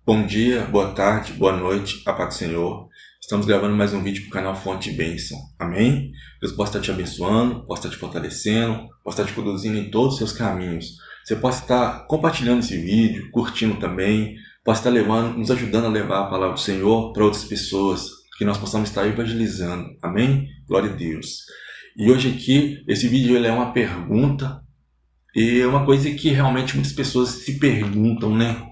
Bom dia, boa tarde, boa noite, a paz do Senhor. Estamos gravando mais um vídeo para o canal Fonte de Bênção. Amém? Deus possa estar te abençoando, possa estar te fortalecendo, possa estar te conduzindo em todos os seus caminhos. Você possa estar compartilhando esse vídeo, curtindo também, possa estar nos ajudando a levar a palavra do Senhor para outras pessoas, que nós possamos estar evangelizando. Amém? Glória a Deus. E hoje aqui, esse vídeo ele é uma pergunta, e é uma coisa que realmente muitas pessoas se perguntam, né?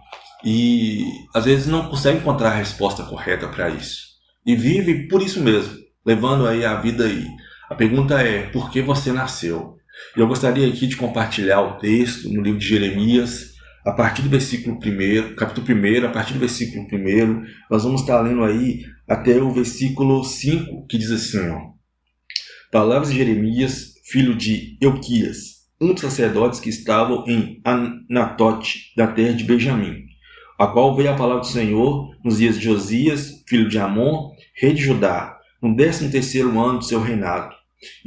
E às vezes não consegue encontrar a resposta correta para isso. E vive por isso mesmo, levando aí a vida aí. A pergunta é, por que você nasceu? E eu gostaria aqui de compartilhar o texto no livro de Jeremias, a partir do versículo 1, capítulo 1, a partir do versículo 1, nós vamos estar lendo aí até o versículo 5, que diz assim, ó. Palavras de Jeremias, filho de Euquias, um dos sacerdotes que estavam em Anatote, da terra de Benjamim, a qual veio a palavra do Senhor nos dias de Josias, filho de Amon, rei de Judá, no 13º ano do seu reinado.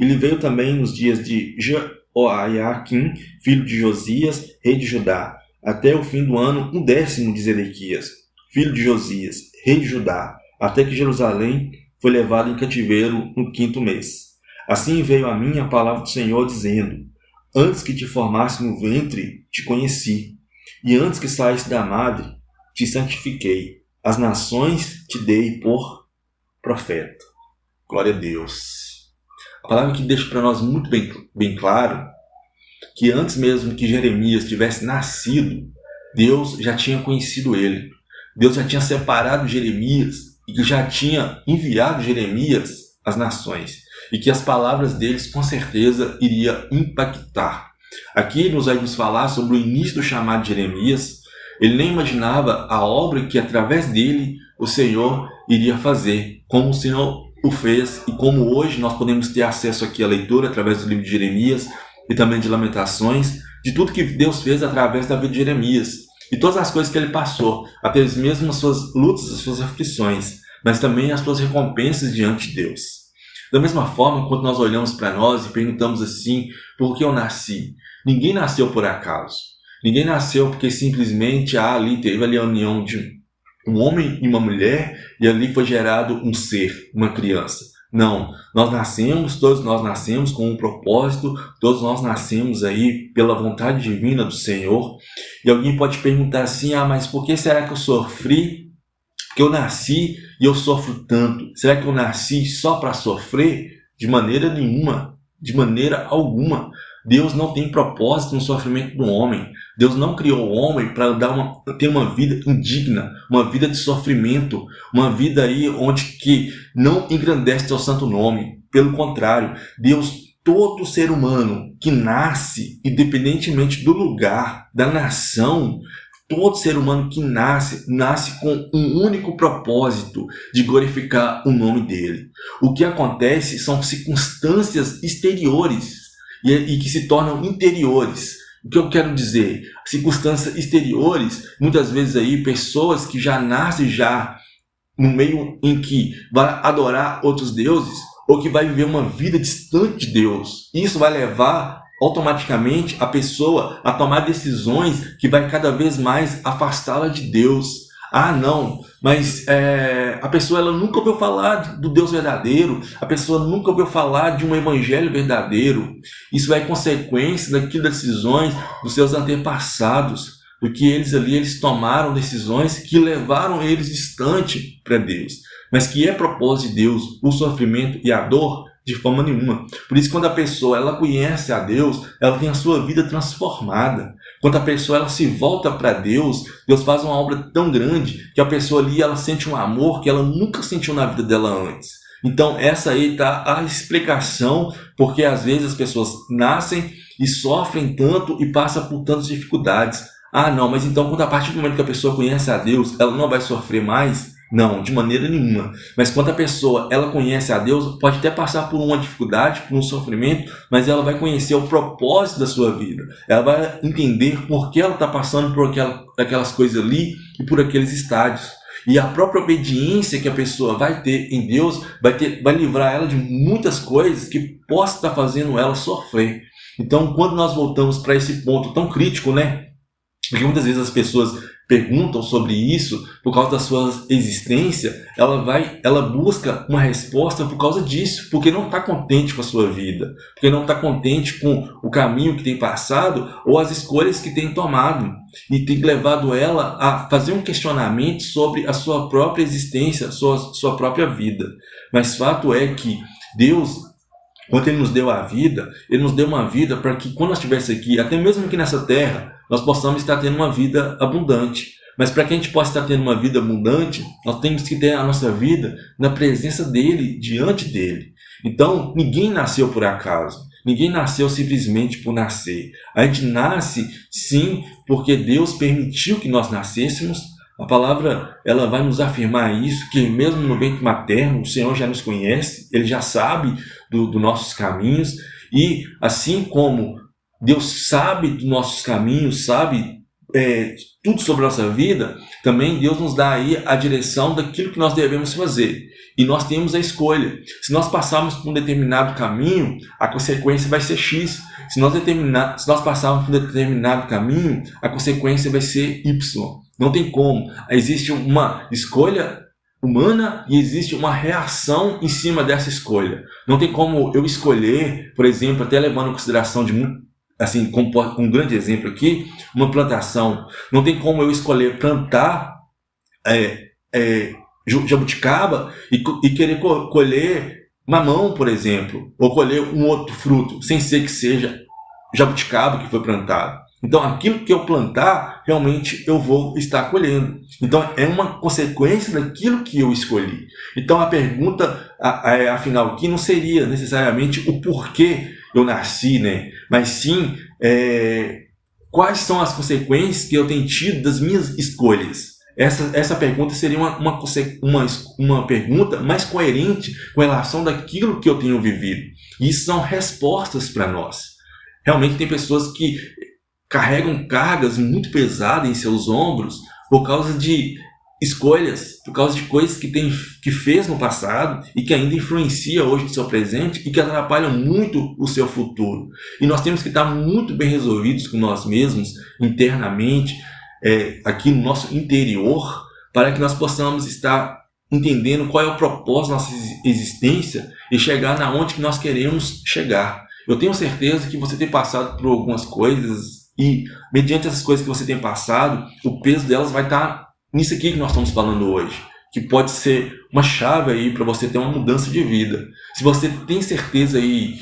Ele veio também nos dias de Jeoiaquim, filho de Josias, rei de Judá, até o fim do ano, no 10º de Zedequias, filho de Josias, rei de Judá, até que Jerusalém foi levado em cativeiro no 5º mês. Assim veio a mim a palavra do Senhor, dizendo, antes que te formasse no ventre, te conheci, e antes que saísse da madre, te santifiquei. As nações te dei por profeta. Glória a Deus. A palavra que deixa para nós muito bem claro que antes mesmo que Jeremias tivesse nascido, Deus já tinha conhecido ele. Deus já tinha separado Jeremias e que já tinha enviado Jeremias às nações. E que as palavras deles com certeza iria impactar. Aqui nos vai nos falar sobre o início do chamado de Jeremias. Ele nem imaginava a obra que através dele o Senhor iria fazer, como o Senhor o fez e como hoje nós podemos ter acesso aqui à leitura através do livro de Jeremias e também de Lamentações, de tudo que Deus fez através da vida de Jeremias e todas as coisas que ele passou, até mesmo as suas lutas, as suas aflições, mas também as suas recompensas diante de Deus. Da mesma forma, quando nós olhamos para nós e perguntamos assim, por que eu nasci? Ninguém nasceu por acaso. Ninguém nasceu porque simplesmente ali teve ali a união de um homem e uma mulher e ali foi gerado um ser, uma criança. Não, todos nós nascemos com um propósito, todos nós nascemos aí pela vontade divina do Senhor. E alguém pode perguntar assim, mas por que será que eu sofri? Porque eu nasci e eu sofro tanto. Será que eu nasci só para sofrer? De maneira nenhuma, de maneira alguma. Deus não tem propósito no sofrimento do homem. Deus não criou o homem para ter uma vida indigna, uma vida de sofrimento, uma vida aí onde que não engrandece seu santo nome. Pelo contrário, Deus, todo ser humano que nasce, independentemente do lugar, da nação, todo ser humano que nasce com um único propósito de glorificar o nome dele. O que acontece são circunstâncias exteriores e que se tornam interiores. O que eu quero dizer? Circunstâncias exteriores, muitas vezes aí pessoas que já nascem já no meio em que vai adorar outros deuses ou que vai viver uma vida distante de Deus. Isso vai levar automaticamente a pessoa a tomar decisões que vai cada vez mais afastá-la de Deus. Não, mas a pessoa ela nunca ouviu falar do Deus verdadeiro, a pessoa nunca ouviu falar de um evangelho verdadeiro. Isso é consequência das decisões dos seus antepassados, do que eles tomaram decisões que levaram eles distante para Deus. Mas que é propósito de Deus o sofrimento e a dor? De forma nenhuma. Por isso, quando a pessoa ela conhece a Deus, ela tem a sua vida transformada. Quando a pessoa ela se volta para Deus, Deus faz uma obra tão grande que a pessoa ali ela sente um amor que ela nunca sentiu na vida dela antes. Então, essa aí está a explicação porque às vezes as pessoas nascem e sofrem tanto e passam por tantas dificuldades. Não, mas então, quando a partir do momento que a pessoa conhece a Deus, ela não vai sofrer mais? Não, de maneira nenhuma. Mas quando a pessoa ela conhece a Deus, pode até passar por uma dificuldade, por um sofrimento, mas ela vai conhecer o propósito da sua vida. Ela vai entender por que ela está passando por aquelas coisas ali e por aqueles estádios. E a própria obediência que a pessoa vai ter em Deus vai livrar ela de muitas coisas que possa estar fazendo ela sofrer. Então, quando nós voltamos para esse ponto tão crítico, né? Porque muitas vezes as pessoas perguntam sobre isso por causa da sua existência, ela busca uma resposta por causa disso, porque não está contente com a sua vida, porque não está contente com o caminho que tem passado ou as escolhas que tem tomado, e tem levado ela a fazer um questionamento sobre a sua própria existência, sua própria vida. Mas fato é que Deus, quando Ele nos deu a vida, Ele nos deu uma vida para que quando nós estivéssemos aqui, até mesmo aqui nessa terra, nós possamos estar tendo uma vida abundante. Mas para que a gente possa estar tendo uma vida abundante, nós temos que ter a nossa vida na presença dEle, diante dEle. Então, ninguém nasceu por acaso. Ninguém nasceu simplesmente por nascer. A gente nasce, sim, porque Deus permitiu que nós nascêssemos. A palavra, ela vai nos afirmar isso, que mesmo no ventre materno, o Senhor já nos conhece, Ele já sabe dos nossos caminhos. E assim como Deus sabe dos nossos caminhos, sabe tudo sobre a nossa vida, também Deus nos dá aí a direção daquilo que nós devemos fazer. E nós temos a escolha. Se nós passarmos por um determinado caminho, a consequência vai ser X. Se nós passarmos por um determinado caminho, a consequência vai ser Y. Não tem como. Existe uma escolha humana e existe uma reação em cima dessa escolha. Não tem como eu escolher, por exemplo, até levando em consideração de muito, assim, como um grande exemplo aqui, uma plantação. Não tem como eu escolher plantar jabuticaba e querer colher mamão, por exemplo, ou colher um outro fruto, sem ser que seja jabuticaba que foi plantado. Então, aquilo que eu plantar, realmente eu vou estar colhendo. Então, é uma consequência daquilo que eu escolhi. Então, a pergunta, afinal, aqui não seria necessariamente o porquê eu nasci, né? Mas sim, quais são as consequências que eu tenho tido das minhas escolhas. Essa pergunta seria uma pergunta mais coerente com relação daquilo que eu tenho vivido. E isso são respostas para nós. Realmente tem pessoas que carregam cargas muito pesadas em seus ombros por causa de escolhas, por causa de coisas que fez no passado e que ainda influencia hoje no seu presente e que atrapalham muito o seu futuro. E nós temos que estar muito bem resolvidos com nós mesmos, internamente, aqui no nosso interior, para que nós possamos estar entendendo qual é o propósito da nossa existência e chegar na onde que nós queremos chegar. Eu tenho certeza que você tem passado por algumas coisas e, mediante essas coisas que você tem passado, o peso delas vai estar nisso aqui que nós estamos falando hoje, que pode ser uma chave aí para você ter uma mudança de vida. Se você tem certeza aí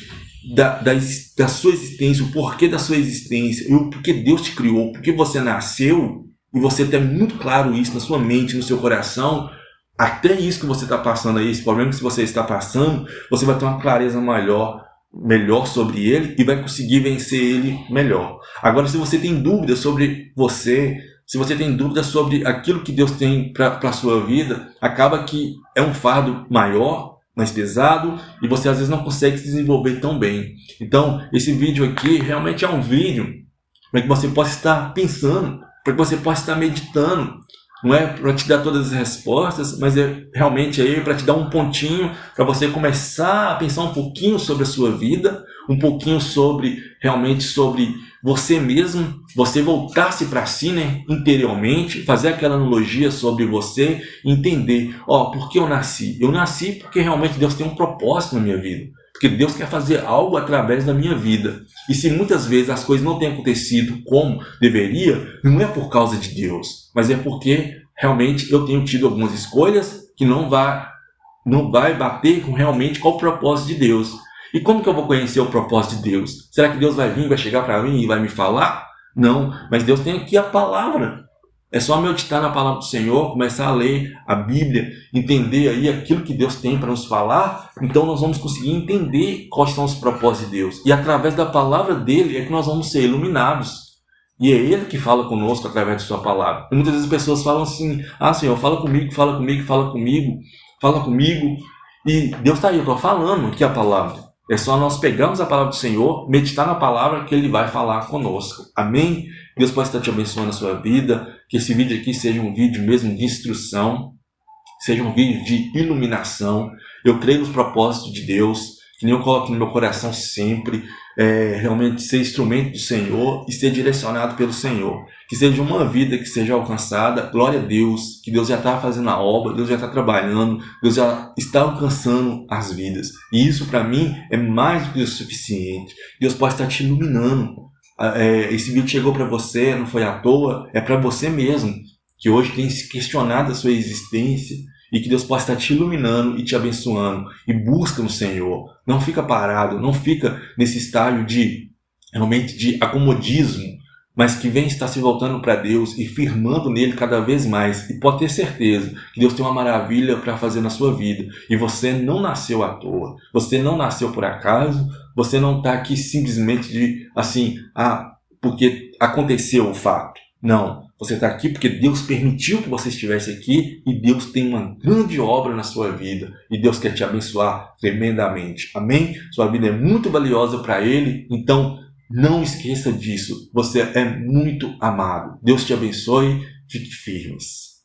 da sua existência, o porquê da sua existência, e o porquê Deus te criou, porque você nasceu, e você tem muito claro isso na sua mente, no seu coração, até isso que você está passando aí, esse problema que você está passando, você vai ter uma clareza melhor sobre ele e vai conseguir vencer ele melhor. Agora, se você tem dúvidas sobre você, se você tem dúvidas sobre aquilo que Deus tem para a sua vida, acaba que é um fardo maior, mais pesado, e você às vezes não consegue se desenvolver tão bem. Então, esse vídeo aqui realmente é um vídeo para que você possa estar pensando, para que você possa estar meditando. Não é para te dar todas as respostas, mas é realmente aí para te dar um pontinho para você começar a pensar um pouquinho sobre a sua vida, um pouquinho realmente sobre você mesmo, você voltar-se para si, né, interiormente, fazer aquela analogia sobre você, entender, por que eu nasci? Eu nasci porque realmente Deus tem um propósito na minha vida. Porque Deus quer fazer algo através da minha vida. E se muitas vezes as coisas não têm acontecido como deveria, não é por causa de Deus, mas é porque realmente eu tenho tido algumas escolhas que não vai bater com realmente qual o propósito de Deus. E como que eu vou conhecer o propósito de Deus? Será que Deus vai vir, vai chegar para mim e vai me falar? Não, mas Deus tem aqui a palavra. É só meditar na palavra do Senhor, começar a ler a Bíblia, entender aí aquilo que Deus tem para nos falar, então nós vamos conseguir entender quais são os propósitos de Deus. E através da palavra dele é que nós vamos ser iluminados. E é ele que fala conosco através de sua palavra. E muitas vezes as pessoas falam assim, Senhor, fala comigo, fala comigo, fala comigo, fala comigo. E Deus está aí, eu estou falando aqui a palavra. É só nós pegarmos a palavra do Senhor, meditar na palavra que Ele vai falar conosco. Amém? Deus pode estar te abençoando a sua vida. Que esse vídeo aqui seja um vídeo mesmo de instrução, seja um vídeo de iluminação. Eu creio nos propósitos de Deus, que nem eu coloco no meu coração sempre, realmente ser instrumento do Senhor e ser direcionado pelo Senhor. Que seja uma vida que seja alcançada, glória a Deus, que Deus já está fazendo a obra, Deus já está trabalhando, Deus já está alcançando as vidas. E isso para mim é mais do que o suficiente. Deus pode estar te iluminando. Esse vídeo chegou para você, não foi à toa, é para você mesmo, que hoje tem se questionado a sua existência, e que Deus possa estar te iluminando e te abençoando. E busca no Senhor. Não fica parado, não fica nesse estágio realmente de acomodismo, mas que vem estar se voltando para Deus e firmando nele cada vez mais. E pode ter certeza que Deus tem uma maravilha para fazer na sua vida. E você não nasceu à toa. Você não nasceu por acaso. Você não está aqui simplesmente porque aconteceu o fato. Não, você está aqui porque Deus permitiu que você estivesse aqui e Deus tem uma grande obra na sua vida e Deus quer te abençoar tremendamente. Amém? Sua vida é muito valiosa para Ele, então não esqueça disso. Você é muito amado. Deus te abençoe, fique firmes.